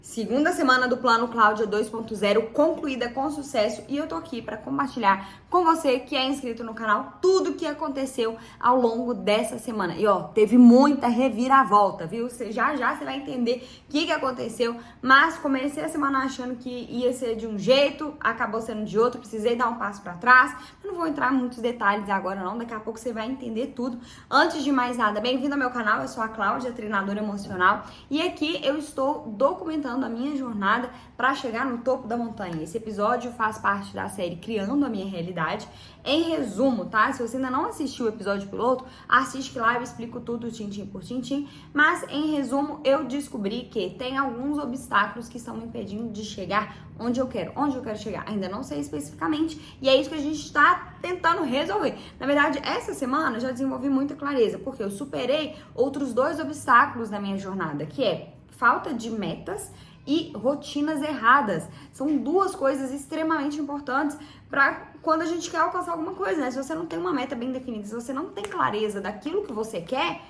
Segunda semana do Plano Cláudia 2.0 concluída com sucesso e eu tô aqui para compartilhar com você que é inscrito no canal tudo o que aconteceu ao longo dessa semana. E ó, teve muita reviravolta, viu? Você já vai entender o que aconteceu, mas comecei a semana achando que ia ser de um jeito, acabou sendo de outro, precisei dar um passo para trás. Eu não vou entrar em muitos detalhes agora não, daqui a pouco você vai entender tudo. Antes de mais nada, bem-vindo ao meu canal, eu sou a Cláudia, treinadora emocional, e aqui eu estou documentando a minha jornada para chegar no topo da montanha. Esse episódio faz parte da série Criando a Minha Realidade. Em resumo, tá? Se você ainda não assistiu o episódio piloto, assiste que lá eu explico tudo tintim por tintim. Mas, em resumo, eu descobri que tem alguns obstáculos que estão me impedindo de chegar onde eu quero. Onde eu quero chegar? Ainda não sei especificamente. E é isso que a gente está tentando resolver. Na verdade, essa semana eu já desenvolvi muita clareza, porque eu superei outros 2 obstáculos na minha jornada, que é falta de metas e rotinas erradas. São 2 coisas extremamente importantes para quando a gente quer alcançar alguma coisa, né? Se você não tem uma meta bem definida, se você não tem clareza daquilo que você quer,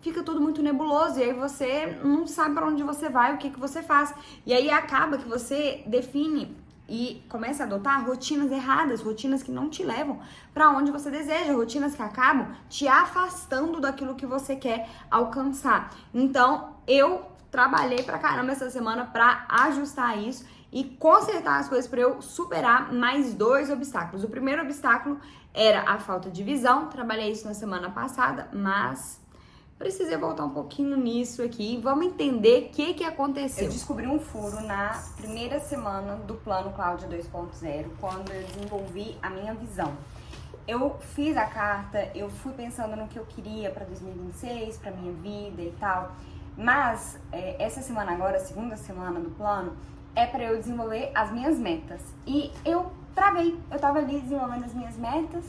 fica tudo muito nebuloso e aí você não sabe para onde você vai, o que você faz. E aí acaba que você define e começa a adotar rotinas erradas, rotinas que não te levam para onde você deseja, rotinas que acabam te afastando daquilo que você quer alcançar. Então, eu trabalhei pra caramba essa semana pra ajustar isso e consertar as coisas pra eu superar mais 2 obstáculos. O primeiro obstáculo era a falta de visão, trabalhei isso na semana passada, mas precisei voltar um pouquinho nisso aqui. Vamos entender o que aconteceu. Eu descobri um furo na primeira semana do Plano Cláudia 2.0, quando eu desenvolvi a minha visão. Eu fiz a carta, eu fui pensando no que eu queria pra 2026, pra minha vida e tal. Mas essa semana agora, a segunda semana do plano, é para eu desenvolver as minhas metas. E eu travei, eu tava ali desenvolvendo as minhas metas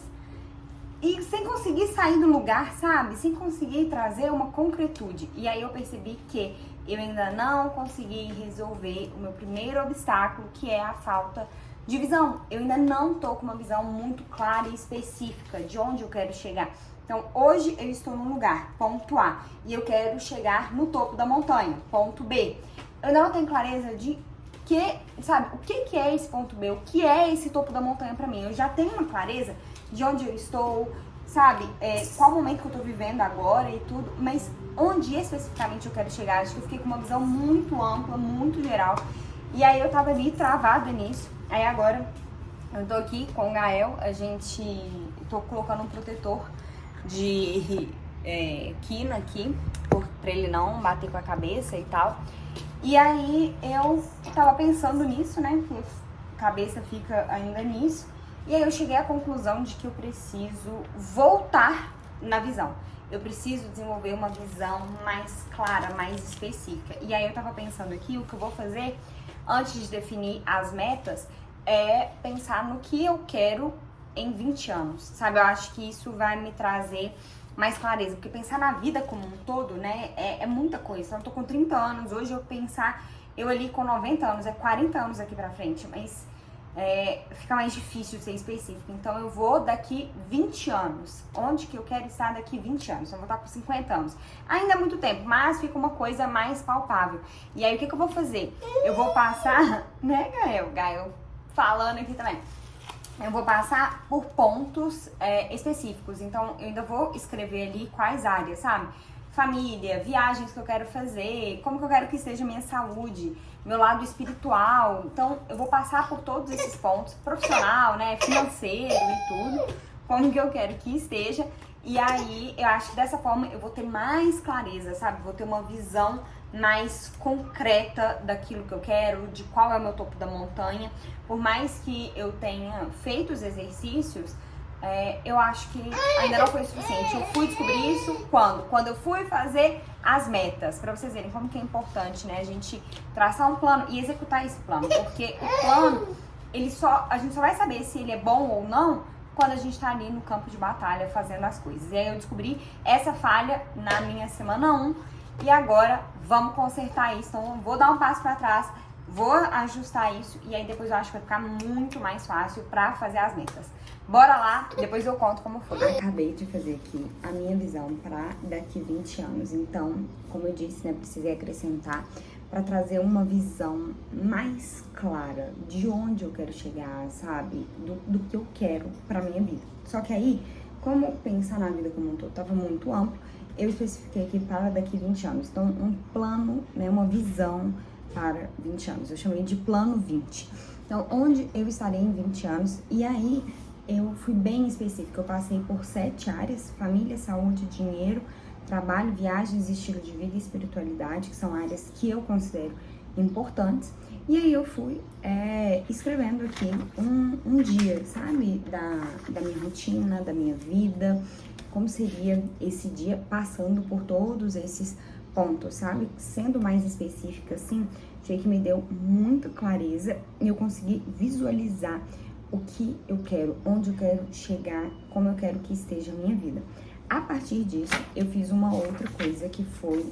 e sem conseguir sair do lugar, sabe? Sem conseguir trazer uma concretude. E aí eu percebi que eu ainda não consegui resolver o meu primeiro obstáculo, que é a falta de visão. Eu ainda não tô com uma visão muito clara e específica de onde eu quero chegar. Então, hoje eu estou num lugar, ponto A, e eu quero chegar no topo da montanha, ponto B. Eu ainda não tenho clareza de o que é esse ponto B, o que é esse topo da montanha pra mim. Eu já tenho uma clareza de onde eu estou, sabe, qual momento que eu tô vivendo agora e tudo, mas onde especificamente eu quero chegar. Acho que eu fiquei com uma visão muito ampla, muito geral, e aí eu tava ali travada nisso. Aí agora eu tô aqui com o Gael, tô colocando um protetor de quina aqui, pra ele não bater com a cabeça e tal. E aí eu tava pensando nisso, né, que a cabeça fica ainda nisso. E aí eu cheguei à conclusão de que eu preciso voltar na visão. Eu preciso desenvolver uma visão mais clara, mais específica. E aí eu tava pensando aqui, o que eu vou fazer antes de definir as metas é pensar no que eu quero em 20 anos, sabe? Eu acho que isso vai me trazer mais clareza, porque pensar na vida como um todo, né, é muita coisa. Então, eu tô com 30 anos, hoje eu ali com 90 anos, é 40 anos aqui pra frente, mas fica mais difícil ser específico. Então, eu vou daqui 20 anos. Onde que eu quero estar daqui 20 anos? Eu vou estar com 50 anos. Ainda é muito tempo, mas fica uma coisa mais palpável. E aí, o que eu vou fazer? Eu vou passar, né, Gael falando aqui também. Eu vou passar por pontos específicos, então eu ainda vou escrever ali quais áreas, sabe? Família, viagens que eu quero fazer, como que eu quero que esteja a minha saúde, meu lado espiritual. Então eu vou passar por todos esses pontos, profissional, né, financeiro e tudo, como que eu quero que esteja. E aí eu acho que dessa forma eu vou ter mais clareza, sabe? Vou ter uma visão mais concreta daquilo que eu quero, de qual é o meu topo da montanha. Por mais que eu tenha feito os exercícios, eu acho que ainda não foi o suficiente. Eu fui descobrir isso quando eu fui fazer as metas, pra vocês verem como que é importante, né, a gente traçar um plano e executar esse plano, porque o plano, a gente só vai saber se ele é bom ou não quando a gente tá ali no campo de batalha fazendo as coisas. E aí eu descobri essa falha na minha semana 1 e agora vamos consertar isso. Então eu vou dar um passo pra trás, vou ajustar isso e aí depois eu acho que vai ficar muito mais fácil pra fazer as metas. Bora lá, depois eu conto como foi. Acabei de fazer aqui a minha visão pra daqui 20 anos. Então, como eu disse, né, precisei acrescentar para trazer uma visão mais clara de onde eu quero chegar, sabe? Do que eu quero pra minha vida. Só que aí, como pensar na vida como um todo tava muito amplo, eu especifiquei aqui para daqui 20 anos. Então, um plano, né, uma visão para 20 anos. Eu chamei de plano 20. Então, onde eu estarei em 20 anos. E aí, eu fui bem específica. Eu passei por 7 áreas: família, saúde, dinheiro, trabalho, viagens, estilo de vida e espiritualidade, que são áreas que eu considero importantes. E aí eu fui escrevendo aqui um dia, sabe, da minha rotina, da minha vida, como seria esse dia passando por todos esses pontos, sabe? Sendo mais específica, assim, achei que me deu muita clareza e eu consegui visualizar o que eu quero, onde eu quero chegar, como eu quero que esteja a minha vida. A partir disso, eu fiz uma outra coisa que foi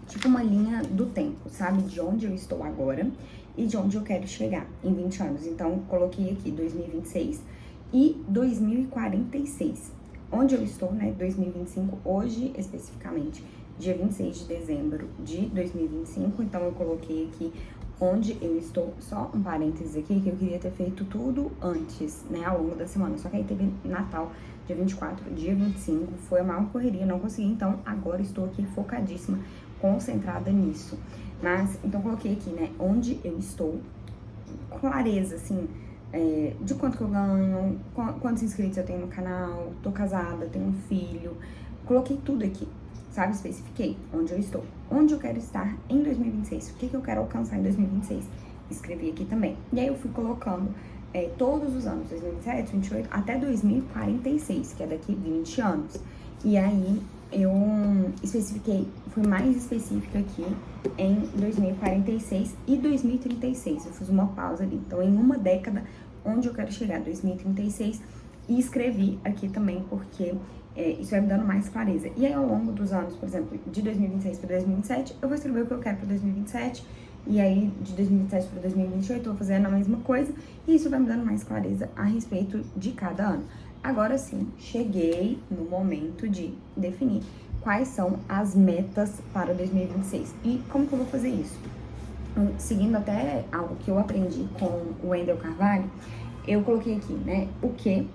tipo uma linha do tempo, sabe? De onde eu estou agora e de onde eu quero chegar em 20 anos. Então, coloquei aqui 2026 e 2046. Onde eu estou, né? 2025, hoje especificamente, dia 26 de dezembro de 2025. Então, eu coloquei aqui onde eu estou, só um parênteses aqui, que eu queria ter feito tudo antes, né, ao longo da semana. Só que aí teve Natal, dia 24, dia 25, foi a maior correria, não consegui. Então, agora estou aqui focadíssima, concentrada nisso. Mas, então, coloquei aqui, né, onde eu estou, clareza, assim, de quanto que eu ganho, quantos inscritos eu tenho no canal, tô casada, tenho um filho. Coloquei tudo aqui, sabe? Especifiquei onde eu estou, onde eu quero estar em 2026, o que eu quero alcançar em 2026. Escrevi aqui também. E aí eu fui colocando todos os anos, 2027, 28, até 2046, que é daqui 20 anos. E aí eu especifiquei, fui mais específica aqui em 2046 e 2036. Eu fiz uma pausa ali. Então, em uma década, onde eu quero chegar, 2036, e escrevi aqui também, porque isso vai me dando mais clareza. E aí, ao longo dos anos, por exemplo, de 2026 para 2027, eu vou escrever o que eu quero para 2027, e aí, de 2027 para 2028, eu vou fazendo a mesma coisa, e isso vai me dando mais clareza a respeito de cada ano. Agora sim, cheguei no momento de definir quais são as metas para 2026. E como que eu vou fazer isso? Seguindo até algo que eu aprendi com o Wendel Carvalho, eu coloquei aqui, né, o que,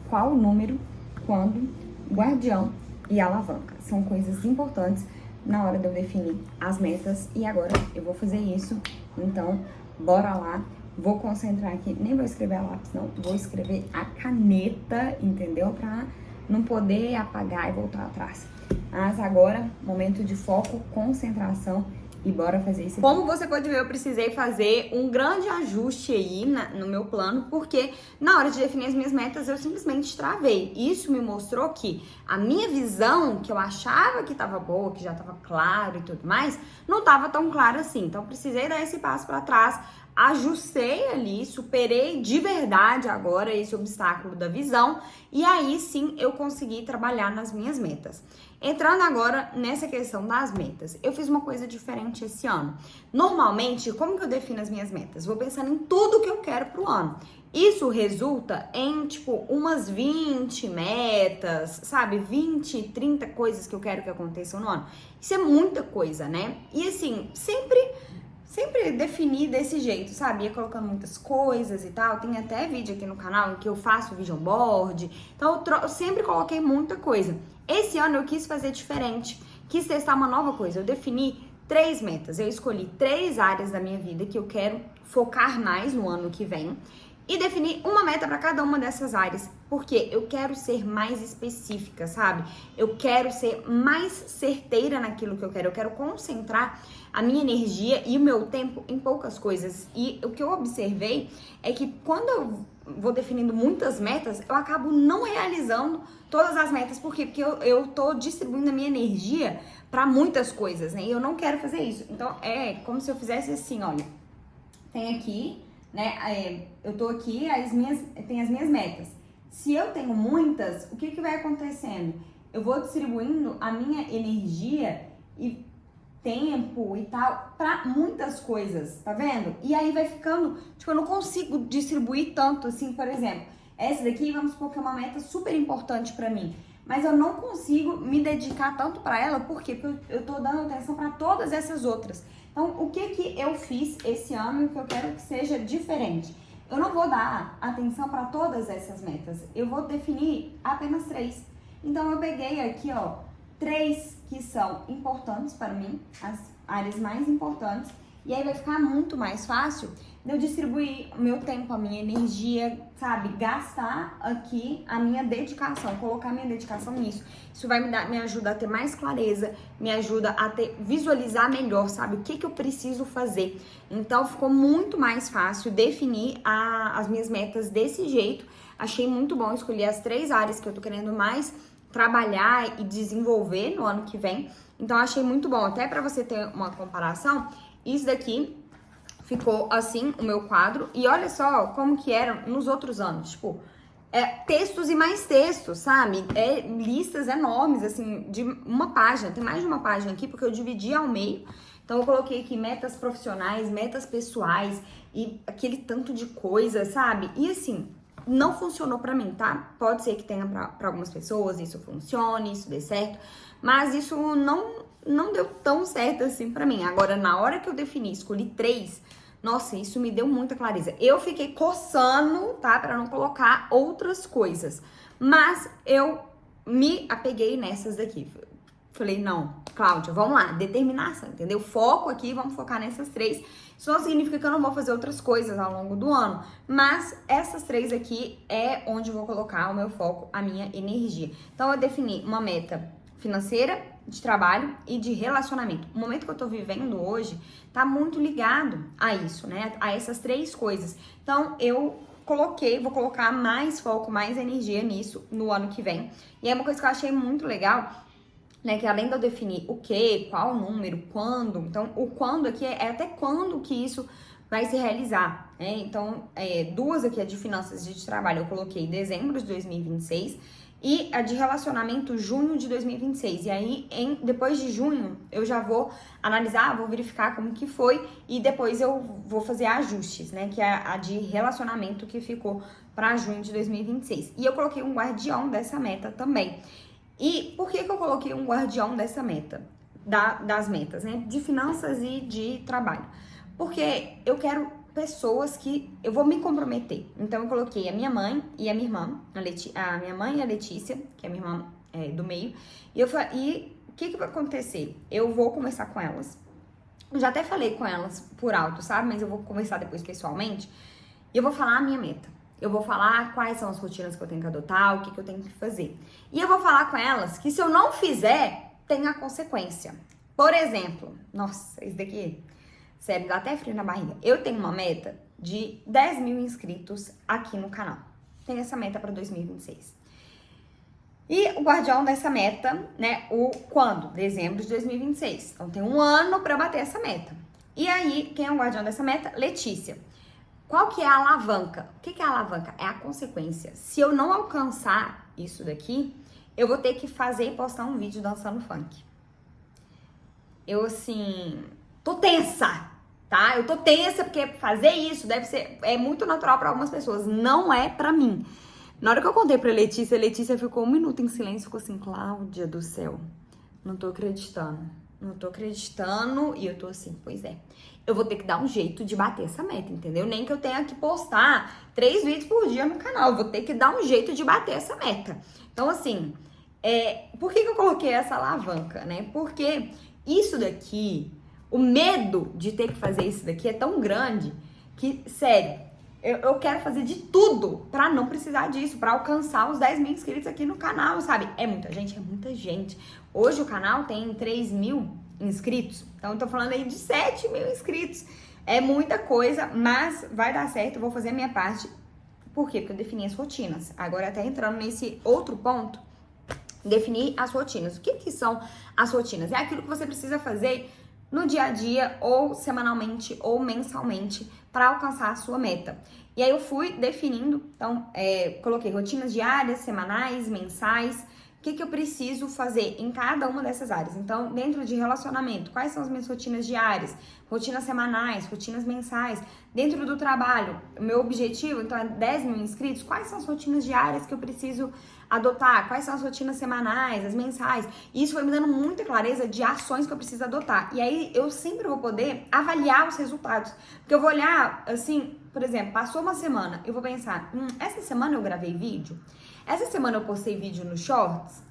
qual o número, quando, guardião e alavanca. São coisas importantes na hora de eu definir as metas, e agora eu vou fazer isso. Então, bora lá. Vou concentrar aqui, nem vou escrever a lápis, não. Vou escrever a caneta, entendeu? Pra não poder apagar e voltar atrás. Mas agora, momento de foco, concentração, e bora fazer isso aqui. Como você pode ver, eu precisei fazer um grande ajuste aí no meu plano, porque na hora de definir as minhas metas, eu simplesmente travei. Isso me mostrou que a minha visão, que eu achava que estava boa, que já estava claro e tudo mais, não estava tão clara assim. Então, precisei dar esse passo para trás, ajustei ali, superei de verdade agora esse obstáculo da visão, e aí sim eu consegui trabalhar nas minhas metas. Entrando agora nessa questão das metas, eu fiz uma coisa diferente esse ano. Normalmente, como que eu defino as minhas metas? Vou pensando em tudo que eu quero pro ano. Isso resulta em, tipo, umas 20 metas, sabe? 20, 30 coisas que eu quero que aconteçam no ano. Isso é muita coisa, né? E assim, sempre defini desse jeito, sabe? Ia colocando muitas coisas e tal. Tem até vídeo aqui no canal em que eu faço vision board. Então, eu sempre coloquei muita coisa. Esse ano eu quis fazer diferente. Quis testar uma nova coisa. Eu defini 3 metas. Eu escolhi 3 áreas da minha vida que eu quero focar mais no ano que vem. E defini uma meta para cada uma dessas áreas. Porque eu quero ser mais específica, sabe? Eu quero ser mais certeira naquilo que eu quero. Eu quero concentrar a minha energia e o meu tempo em poucas coisas. E o que eu observei é que quando eu vou definindo muitas metas, eu acabo não realizando todas as metas. Por quê? Porque eu tô distribuindo a minha energia para muitas coisas, né? E eu não quero fazer isso. Então, é como se eu fizesse assim, olha. Tem aqui, né? Eu tô aqui, tem as minhas metas. Se eu tenho muitas, o que vai acontecendo? Eu vou distribuindo a minha energia e tempo e tal pra muitas coisas, tá vendo? E aí vai ficando, tipo, eu não consigo distribuir tanto assim, por exemplo, essa daqui, vamos supor que é uma meta super importante pra mim, mas eu não consigo me dedicar tanto pra ela, por quê? Porque eu tô dando atenção pra todas essas outras. Então, o que que eu fiz esse ano e o que eu quero que seja diferente? Eu não vou dar atenção para todas essas metas, eu vou definir apenas 3. Então, eu peguei aqui, ó, 3 que são importantes para mim, as áreas mais importantes, e aí vai ficar muito mais fácil de eu distribuir o meu tempo, a minha energia, sabe? Gastar aqui a minha dedicação, colocar a minha dedicação nisso. Isso vai me ajudar a ter mais clareza, me ajuda a visualizar melhor, sabe? O que que eu preciso fazer. Então, ficou muito mais fácil definir as minhas metas desse jeito. Achei muito bom escolher as 3 áreas que eu tô querendo mais trabalhar e desenvolver no ano que vem. Então, achei muito bom. Até para você ter uma comparação, isso daqui ficou assim, o meu quadro. E olha só como que era nos outros anos. Tipo, textos e mais textos, sabe? Listas enormes, assim, de uma página. Tem mais de uma página aqui, porque eu dividi ao meio. Então, eu coloquei aqui metas profissionais, metas pessoais e aquele tanto de coisa, sabe? E assim, não funcionou pra mim, tá? Pode ser que tenha pra algumas pessoas, isso funcione, isso dê certo. Mas isso não deu tão certo assim pra mim. Agora, na hora que eu defini, escolhi 3, nossa, isso me deu muita clareza. Eu fiquei coçando, tá? Pra não colocar outras coisas. Mas eu me apeguei nessas daqui. Falei, não, Cláudia, vamos lá, determinação, entendeu? Foco aqui, vamos focar nessas 3. Isso não significa que eu não vou fazer outras coisas ao longo do ano, mas essas 3 aqui é onde eu vou colocar o meu foco, a minha energia. Então, eu defini uma meta financeira, de trabalho e de relacionamento. O momento que eu tô vivendo hoje tá muito ligado a isso, né? A essas 3 coisas. Então, eu vou colocar mais foco, mais energia nisso no ano que vem. E é uma coisa que eu achei muito legal, né, que além de eu definir o que, qual número, quando, então o quando aqui é até quando que isso vai se realizar, né? Então, 2 aqui é de finanças e de trabalho, eu coloquei dezembro de 2026 e a de relacionamento junho de 2026. E aí, depois de junho, eu já vou analisar, vou verificar como que foi e depois eu vou fazer ajustes, né, que é a de relacionamento que ficou para junho de 2026. E eu coloquei um guardião dessa meta também. E por que eu coloquei um guardião dessa meta, das metas, né? De finanças e de trabalho. Porque eu quero pessoas que eu vou me comprometer. Então eu coloquei a minha mãe e a minha irmã, a minha mãe e a Letícia, que é a minha irmã do meio. E o que vai acontecer? Eu vou conversar com elas. Eu já até falei com elas por alto, sabe? Mas eu vou conversar depois pessoalmente. E eu vou falar a minha meta. Eu vou falar quais são as rotinas que eu tenho que adotar, o que eu tenho que fazer. E eu vou falar com elas que se eu não fizer, tem a consequência. Por exemplo, nossa, isso daqui, sério, dá até frio na barriga. Eu tenho uma meta de 10 mil inscritos aqui no canal. Tenho essa meta para 2026. E o guardião dessa meta, né, quando? Dezembro de 2026. Então tem um ano para bater essa meta. E aí, quem é o guardião dessa meta? Letícia. Qual que é a alavanca? O que é a alavanca? É a consequência. Se eu não alcançar isso daqui, eu vou ter que fazer e postar um vídeo dançando funk. Eu, assim, tô tensa, tá? Eu tô tensa porque fazer isso é muito natural para algumas pessoas, não é pra mim. Na hora que eu contei pra Letícia, a Letícia ficou 1 minuto em silêncio, ficou assim, Cláudia do céu, não tô acreditando. E eu tô assim, pois é. Eu vou ter que dar um jeito de bater essa meta, entendeu? Nem que eu tenha que postar 3 vídeos por dia no canal. Eu vou ter que dar um jeito de bater essa meta. Então, assim, por que eu coloquei essa alavanca, né? Porque isso daqui, o medo de ter que fazer isso daqui é tão grande que, sério, eu quero fazer de tudo pra não precisar disso, pra alcançar os 10 mil inscritos aqui no canal, sabe? É muita gente. Hoje o canal tem 3 mil inscritos, então eu tô falando aí de 7 mil inscritos. É muita coisa, mas vai dar certo, eu vou fazer a minha parte. Por quê? Porque eu defini as rotinas. Agora, até entrando nesse outro ponto, definir as rotinas. O que são as rotinas? É aquilo que você precisa fazer no dia a dia, ou semanalmente, ou mensalmente, para alcançar a sua meta. E aí eu fui definindo, então, coloquei rotinas diárias, semanais, mensais. O que eu preciso fazer em cada uma dessas áreas? Então, dentro de relacionamento, quais são as minhas rotinas diárias? Rotinas semanais, rotinas mensais. Dentro do trabalho, o meu objetivo, então, é 10 mil inscritos. Quais são as rotinas diárias que eu preciso adotar, quais são as rotinas semanais, as mensais. E isso foi me dando muita clareza de ações que eu preciso adotar. E aí eu sempre vou poder avaliar os resultados. Porque eu vou olhar, assim, por exemplo, passou uma semana, eu vou pensar, essa semana eu gravei vídeo? Essa semana eu postei vídeo no Shorts?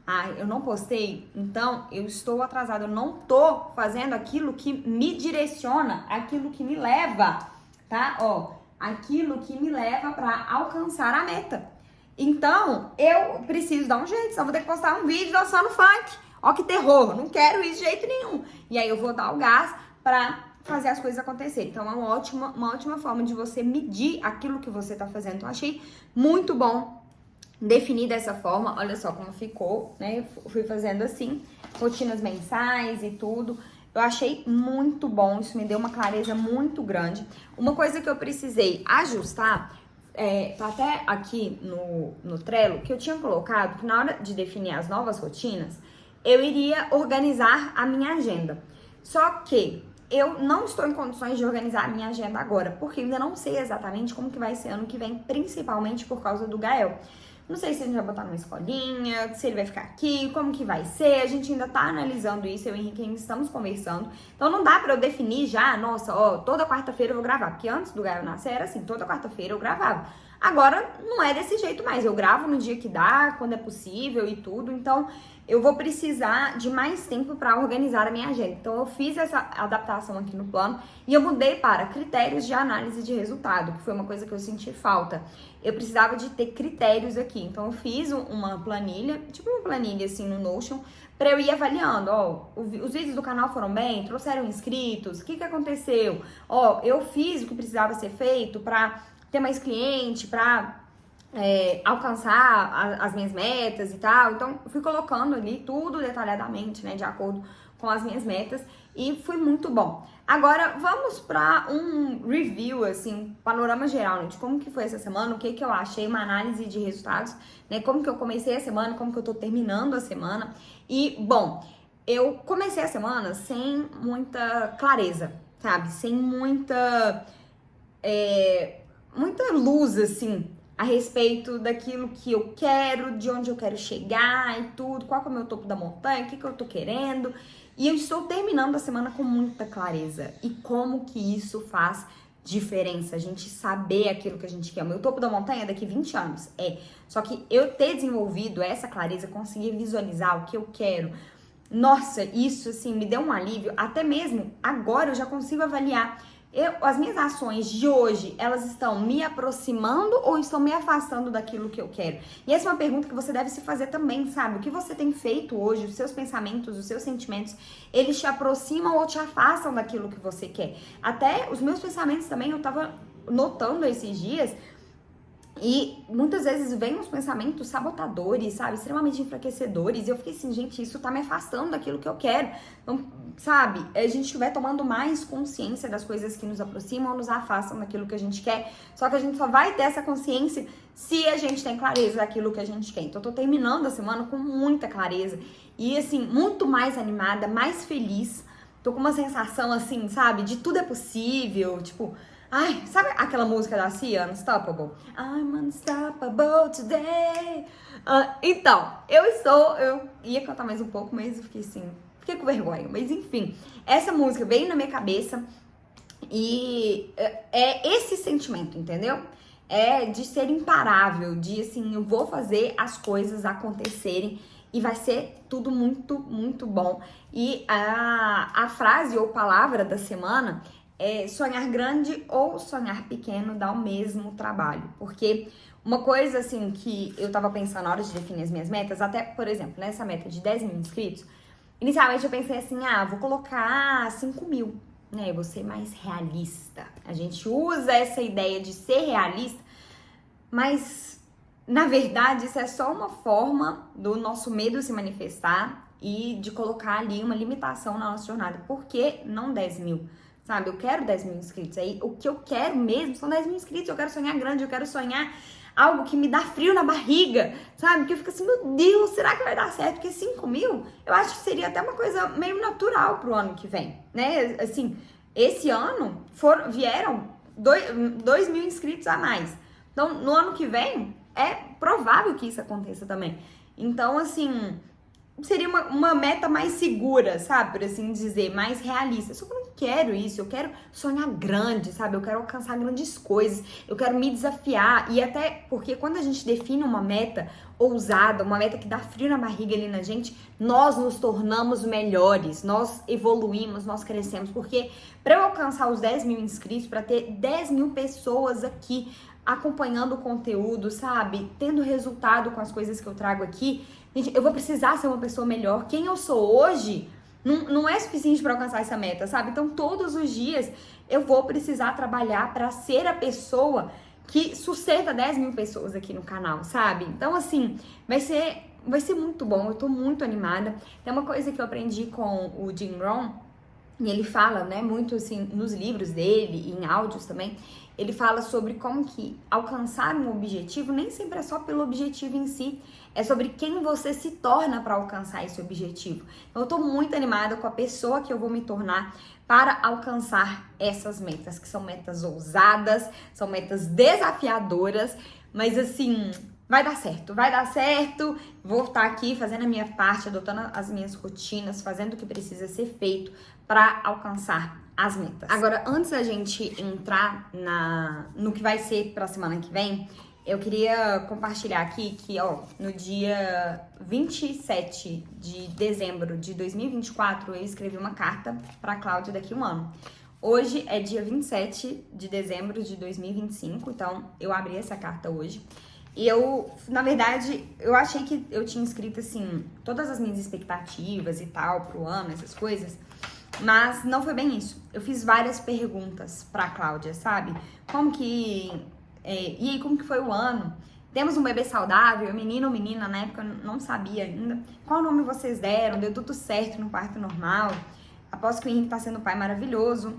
Ah, eu não postei, então eu estou atrasada, eu não tô fazendo aquilo que me direciona, aquilo que me leva, tá? Ó, aquilo que me leva para alcançar a meta. Então, eu preciso dar um jeito, senão vou ter que postar um vídeo dançando funk. Ó que terror, não quero isso de jeito nenhum. E aí eu vou dar o gás para fazer as coisas acontecerem. Então, é uma ótima forma de você medir aquilo que você tá fazendo. Então, achei muito bom definir dessa forma. Olha só como ficou, né? Eu fui fazendo assim, rotinas mensais e tudo. Eu achei muito bom, isso me deu uma clareza muito grande. Uma coisa que eu precisei ajustar, tá até aqui no Trello, que eu tinha colocado que na hora de definir as novas rotinas, eu iria organizar a minha agenda. Só que eu não estou em condições de organizar a minha agenda agora, porque eu ainda não sei exatamente como que vai ser ano que vem, principalmente por causa do Gael. Não sei se a gente vai botar numa escolinha, se ele vai ficar aqui, como que vai ser. A gente ainda tá analisando isso, eu e o Henrique ainda estamos conversando. Então não dá pra eu definir já, nossa, ó, toda quarta-feira eu vou gravar. Porque antes do Gael nascer era assim, toda quarta-feira eu gravava. Agora não é desse jeito mais, eu gravo no dia que dá, quando é possível e tudo. Então eu vou precisar de mais tempo para organizar a minha agenda. Então eu fiz essa adaptação aqui no plano e eu mudei para critérios de análise de resultado, que foi uma coisa que eu senti falta. Eu precisava de ter critérios aqui. Então eu fiz uma planilha, tipo uma planilha assim no Notion, para eu ir avaliando, ó, os vídeos do canal foram bem, trouxeram inscritos, o que aconteceu? Ó, eu fiz o que precisava ser feito para ter mais cliente, para alcançar as minhas metas e tal. Então, eu fui colocando ali tudo detalhadamente, né, de acordo com as minhas metas e foi muito bom. Agora, vamos para um review, assim, panorama geral, né, de como que foi essa semana, o que que eu achei, uma análise de resultados, né, como que eu comecei a semana, como que eu tô terminando a semana. E, bom, eu comecei a semana sem muita clareza, sabe, sem muita luz, assim, a respeito daquilo que eu quero, de onde eu quero chegar e tudo, qual que é o meu topo da montanha, o que eu tô querendo. E eu estou terminando a semana com muita clareza. E como que isso faz diferença, a gente saber aquilo que a gente quer. O meu topo da montanha é daqui 20 anos, Só que eu ter desenvolvido essa clareza, conseguir visualizar o que eu quero, nossa, isso, assim, me deu um alívio. Até mesmo agora eu já consigo avaliar as minhas ações de hoje, elas estão me aproximando ou estão me afastando daquilo que eu quero? E essa é uma pergunta que você deve se fazer também, sabe? O que você tem feito hoje, os seus pensamentos, os seus sentimentos, eles te aproximam ou te afastam daquilo que você quer? Até os meus pensamentos também, eu tava notando esses dias, e muitas vezes vem uns pensamentos sabotadores, sabe? Extremamente enfraquecedores. E eu fiquei assim, gente, isso tá me afastando daquilo que eu quero. Então, sabe? A gente estiver tomando mais consciência das coisas que nos aproximam ou nos afastam daquilo que a gente quer. Só que a gente só vai ter essa consciência se a gente tem clareza daquilo que a gente quer. Então, eu tô terminando a semana com muita clareza. E, assim, muito mais animada, mais feliz. Tô com uma sensação, assim, sabe? De tudo é possível. Tipo... Ai, sabe aquela música da Cia, Unstoppable? I'm unstoppable today. Então, eu ia cantar mais um pouco, mas eu fiquei com vergonha. Mas enfim, essa música veio na minha cabeça e é esse sentimento, entendeu? É de ser imparável, de assim, eu vou fazer as coisas acontecerem e vai ser tudo muito, muito bom. E a frase ou palavra da semana sonhar grande ou sonhar pequeno dá o mesmo trabalho. Porque uma coisa, assim, que eu tava pensando na hora de definir as minhas metas, até, por exemplo, nessa meta de 10 mil inscritos, inicialmente eu pensei assim, vou colocar 5 mil, né? Vou ser mais realista. A gente usa essa ideia de ser realista, mas, na verdade, isso é só uma forma do nosso medo se manifestar e de colocar ali uma limitação na nossa jornada. Por que não 10 mil? Sabe, eu quero 10 mil inscritos. Aí, o que eu quero mesmo são 10 mil inscritos. Eu quero sonhar grande, eu quero sonhar algo que me dá frio na barriga, sabe? Que eu fico assim, meu Deus, será que vai dar certo? Porque 5 mil, eu acho que seria até uma coisa meio natural pro ano que vem, né? Assim, esse ano vieram 2 mil inscritos a mais. Então, no ano que vem, é provável que isso aconteça também. Então, assim, seria uma meta mais segura, sabe? Por assim dizer, mais realista. Só que eu não quero isso, eu quero sonhar grande, sabe? Eu quero alcançar grandes coisas, eu quero me desafiar. E até porque quando a gente define uma meta ousada, uma meta que dá frio na barriga ali na gente, nós nos tornamos melhores, nós evoluímos, nós crescemos. Porque para eu alcançar os 10 mil inscritos, para ter 10 mil pessoas aqui acompanhando o conteúdo, sabe? Tendo resultado com as coisas que eu trago aqui, gente, eu vou precisar ser uma pessoa melhor. Quem eu sou hoje não é suficiente para alcançar essa meta, sabe? Então, todos os dias eu vou precisar trabalhar para ser a pessoa que sustenta 10 mil pessoas aqui no canal, sabe? Então, assim, vai ser muito bom. Eu tô muito animada. Tem uma coisa que eu aprendi com o Jim Rohn, e ele fala, né, muito assim, nos livros dele e em áudios também, ele fala sobre como que alcançar um objetivo nem sempre é só pelo objetivo em si, é sobre quem você se torna para alcançar esse objetivo. Então, eu tô muito animada com a pessoa que eu vou me tornar para alcançar essas metas, que são metas ousadas, são metas desafiadoras, mas assim, vai dar certo, vou estar aqui fazendo a minha parte, adotando as minhas rotinas, fazendo o que precisa ser feito para alcançar as metas. Agora, antes da gente entrar no que vai ser para a semana que vem, eu queria compartilhar aqui que, ó, no dia 27 de dezembro de 2024, eu escrevi uma carta para a Cláudia daqui a um ano. Hoje é dia 27 de dezembro de 2025, então eu abri essa carta hoje. E eu, na verdade, eu achei que eu tinha escrito, assim, todas as minhas expectativas e tal pro ano, essas coisas, mas não foi bem isso. Eu fiz várias perguntas pra Cláudia, sabe? Como que... e aí, como que foi o ano? Temos um bebê saudável, menino ou menina, na época eu não sabia ainda. Qual nome vocês deram? Deu tudo certo no parto normal? Aposto que o Henrique tá sendo um pai maravilhoso.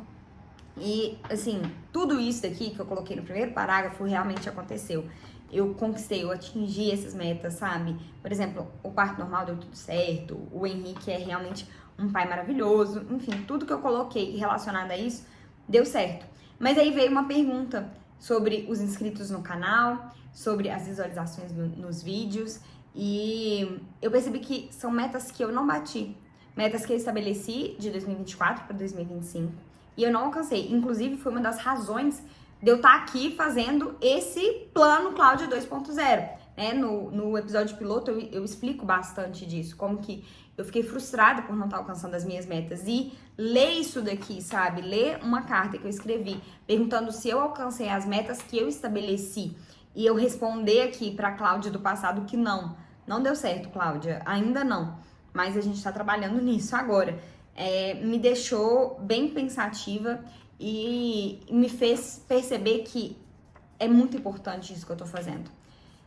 E, assim, tudo isso daqui que eu coloquei no primeiro parágrafo realmente aconteceu. Eu conquistei, eu atingi essas metas, sabe? Por exemplo, o parto normal deu tudo certo, o Henrique é realmente um pai maravilhoso, enfim, tudo que eu coloquei relacionado a isso deu certo. Mas aí veio uma pergunta sobre os inscritos no canal, sobre as visualizações nos vídeos, e eu percebi que são metas que eu não bati, metas que eu estabeleci de 2024 para 2025, e eu não alcancei. Inclusive, foi uma das razões de eu estar aqui fazendo esse plano Cláudia 2.0, né? No episódio piloto eu explico bastante disso, como que eu fiquei frustrada por não estar alcançando as minhas metas. E ler isso daqui, sabe? Ler uma carta que eu escrevi perguntando se eu alcancei as metas que eu estabeleci e eu responder aqui pra Cláudia do passado que não deu certo, Cláudia, ainda não, mas a gente tá trabalhando nisso agora. Me deixou bem pensativa e me fez perceber que é muito importante isso que eu tô fazendo.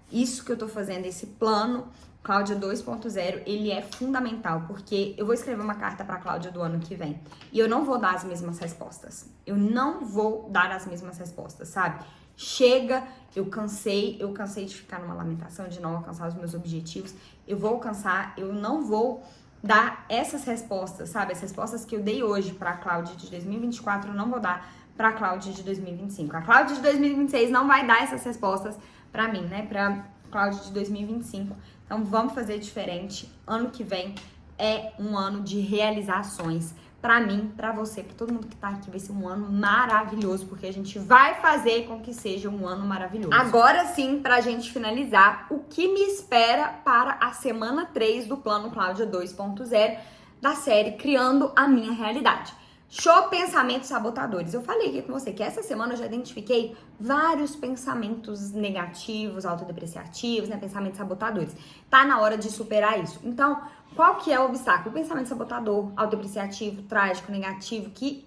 Isso que eu tô fazendo, esse plano Cláudia 2.0, ele é fundamental, porque eu vou escrever uma carta pra Cláudia do ano que vem e eu não vou dar as mesmas respostas. Eu não vou dar as mesmas respostas, sabe? Chega, eu cansei de ficar numa lamentação, de não alcançar os meus objetivos. Eu vou alcançar, eu não vou dar essas respostas, sabe? As respostas que eu dei hoje pra Cláudia de 2024, eu não vou dar pra Cláudia de 2025. A Cláudia de 2026 não vai dar essas respostas pra mim, né? Pra Cláudia de 2025. Então, vamos fazer diferente. Ano que vem é um ano de realizações. Pra mim, pra você, pra todo mundo que tá aqui, vai ser um ano maravilhoso, porque a gente vai fazer com que seja um ano maravilhoso. Agora sim, pra gente finalizar, o que me espera para a semana 3 do Plano Cláudia 2.0 da série Criando a Minha Realidade. Show pensamentos sabotadores. Eu falei aqui com você que essa semana eu já identifiquei vários pensamentos negativos, autodepreciativos, né? Pensamentos sabotadores. Tá na hora de superar isso. Então, qual que é o obstáculo? O pensamento sabotador, autodepreciativo, trágico, negativo, que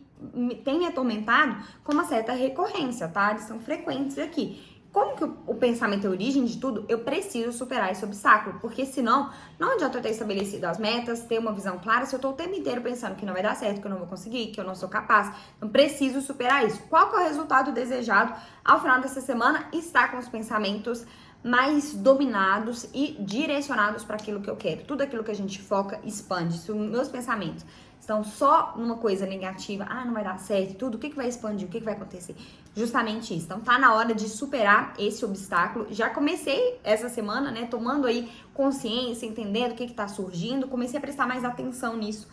tem me atormentado com uma certa recorrência, tá? Eles são frequentes aqui. Como que o pensamento é a origem de tudo, eu preciso superar esse obstáculo, porque senão, não adianta eu ter estabelecido as metas, ter uma visão clara, se eu tô o tempo inteiro pensando que não vai dar certo, que eu não vou conseguir, que eu não sou capaz. Então, preciso superar isso. Qual que é o resultado desejado ao final dessa semana? Estar com os pensamentos mais dominados e direcionados para aquilo que eu quero. Tudo aquilo que a gente foca expande. Se os meus pensamentos estão só numa coisa negativa, não vai dar certo, tudo, o que vai expandir, o que vai acontecer? Justamente isso. Então tá na hora de superar esse obstáculo. Já comecei essa semana, né, tomando aí consciência, entendendo o que tá surgindo, comecei a prestar mais atenção nisso.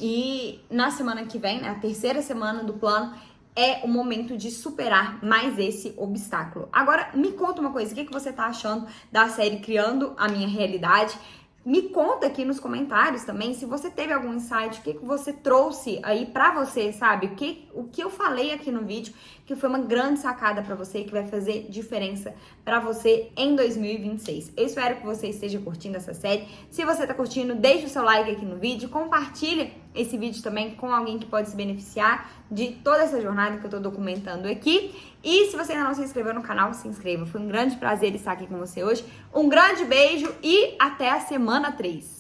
E na semana que vem, né, a terceira semana do plano, é o momento de superar mais esse obstáculo. Agora, me conta uma coisa, o que você tá achando da série Criando a Minha Realidade? Me conta aqui nos comentários também se você teve algum insight, o que você trouxe aí pra você, sabe? O que eu falei aqui no vídeo, que foi uma grande sacada pra você, que vai fazer diferença pra você em 2026. Eu espero que você esteja curtindo essa série. Se você tá curtindo, deixa o seu like aqui no vídeo, compartilha esse vídeo também com alguém que pode se beneficiar de toda essa jornada que eu tô documentando aqui. E se você ainda não se inscreveu no canal, se inscreva. Foi um grande prazer estar aqui com você hoje. Um grande beijo e até a semana 3.